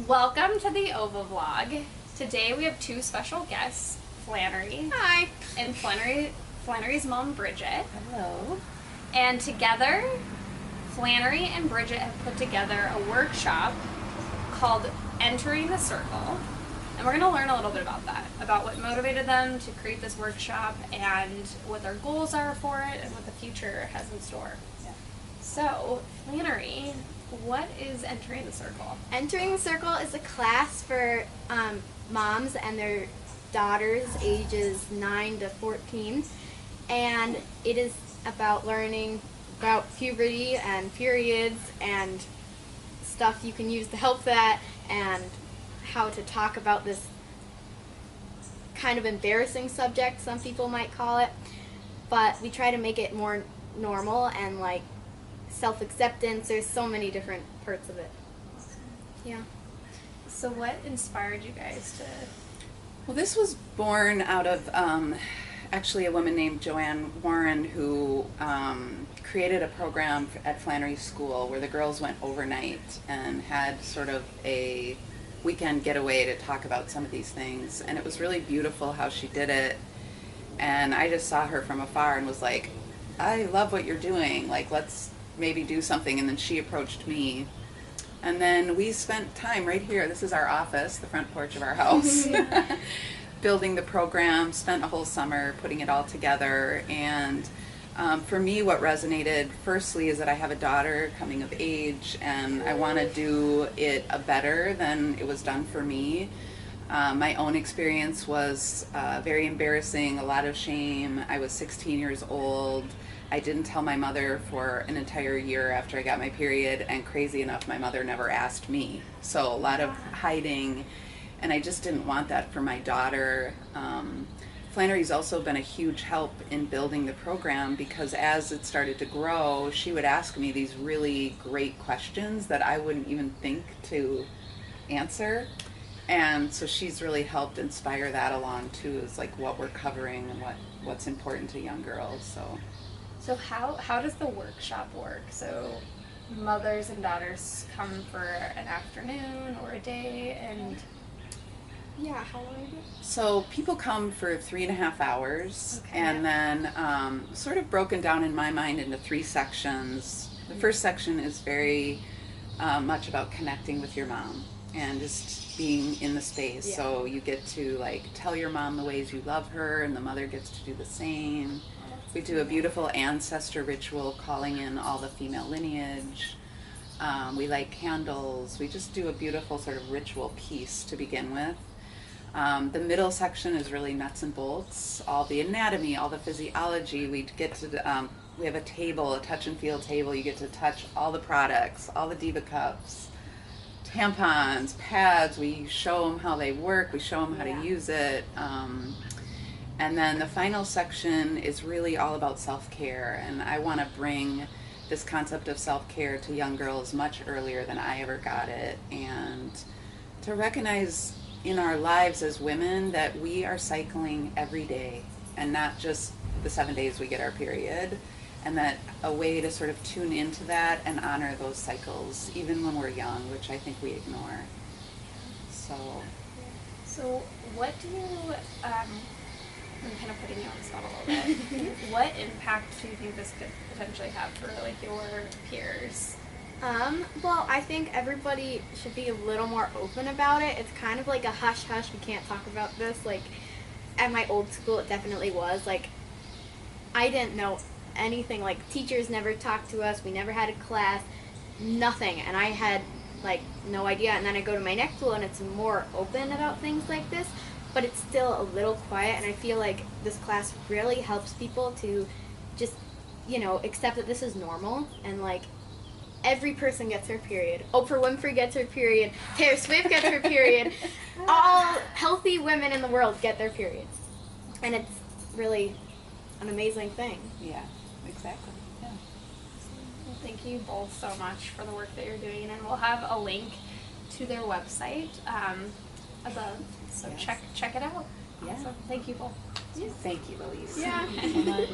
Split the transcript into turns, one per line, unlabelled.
Welcome to the OVA vlog. Today we have two special guests, Flannery.
Hi.
And Flannery's mom, Bridget.
Hello.
And together, Flannery and Bridget have put together a workshop called Entering the Circle. And we're going to learn a little bit about that, about what motivated them to create this workshop and what their goals are for it and what the future has in store.
Yeah.
So, Flannery, what is Entering the Circle?
Entering the Circle is a class for moms and their daughters ages 9 to 14. And it is about learning about puberty and periods and stuff you can use to help that, and how to talk about this kind of embarrassing subject, some people might call it. But we try to make it more normal and like self-acceptance. There's so many different parts of it. Yeah.
So what inspired you guys to...
Well, this was born out of actually a woman named Joanne Warren who created a program at Flannery School where the girls went overnight and had sort of a weekend getaway to talk about some of these things. And it was really beautiful how she did it. And I just saw her from afar and was like, I love what you're doing. Like, let's maybe do something. And then she approached me. And then we spent time right here. This is our office, the front porch of our house. Building the program, spent a whole summer putting it all together. And for me, what resonated firstly is that I have a daughter coming of age, and I want to do it better than it was done for me. My own experience was very embarrassing, a lot of shame. I was 16 years old. I didn't tell my mother for an entire year after I got my period, and crazy enough, my mother never asked me. So a lot of hiding, and I just didn't want that for my daughter. Flannery's also been a huge help in building the program, because as it started to grow, she would ask me these really great questions that I wouldn't even think to answer. And so she's really helped inspire that along too, is like what we're covering and what's important to young girls.
So how does the workshop work? So mothers and daughters come for an afternoon or a day, and
Yeah, how long is it?
So people come for 3.5 hours,
Okay.
and then sort of broken down in my mind into 3 sections. The first section is very much about connecting with your mom and just being in the space.
Yeah.
So you get to like tell your mom the ways you love her, and the mother gets to do the same. We do a beautiful ancestor ritual calling in all the female lineage. We light candles. We just do a beautiful sort of ritual piece to begin with. The middle section is really nuts and bolts, all the anatomy, all the physiology. We get to, we have a table, a touch and feel table. You get to touch all the products, all the Diva cups, tampons, pads. We show them how they work. We show them how to use it. And then the final section is really all about self-care. And I want to bring this concept of self-care to young girls much earlier than I ever got it. And to recognize in our lives as women that we are cycling every day, and not just the 7 days we get our period, and that a way to sort of tune into that and honor those cycles even when we're young, which I think we ignore.
So what do you, I'm kind of putting you on the spot a little bit, what impact do you think this could potentially have for like your peers?
Well, I think everybody should be a little more open about it. It's kind of like a hush-hush, we can't talk about this. Like, at my old school, it definitely was. Like, I didn't know anything. Like, teachers never talked to us. We never had a class. Nothing. And I had, like, no idea. And then I go to my next school, and it's more open about things like this. But it's still a little quiet, and I feel like this class really helps people to just, you know, accept that this is normal, and, like, every person gets her period. Oprah Winfrey gets her period. Taylor Swift gets her period. All healthy women in the world get their periods. And it's really an amazing thing.
Yeah, exactly. Yeah.
Well, thank you both so much for the work that you're doing, and we'll have a link to their website above, so
Yes.
check it out.
Yeah.
Awesome. Thank you both.
Thank you, Elise.
Yeah.
So much.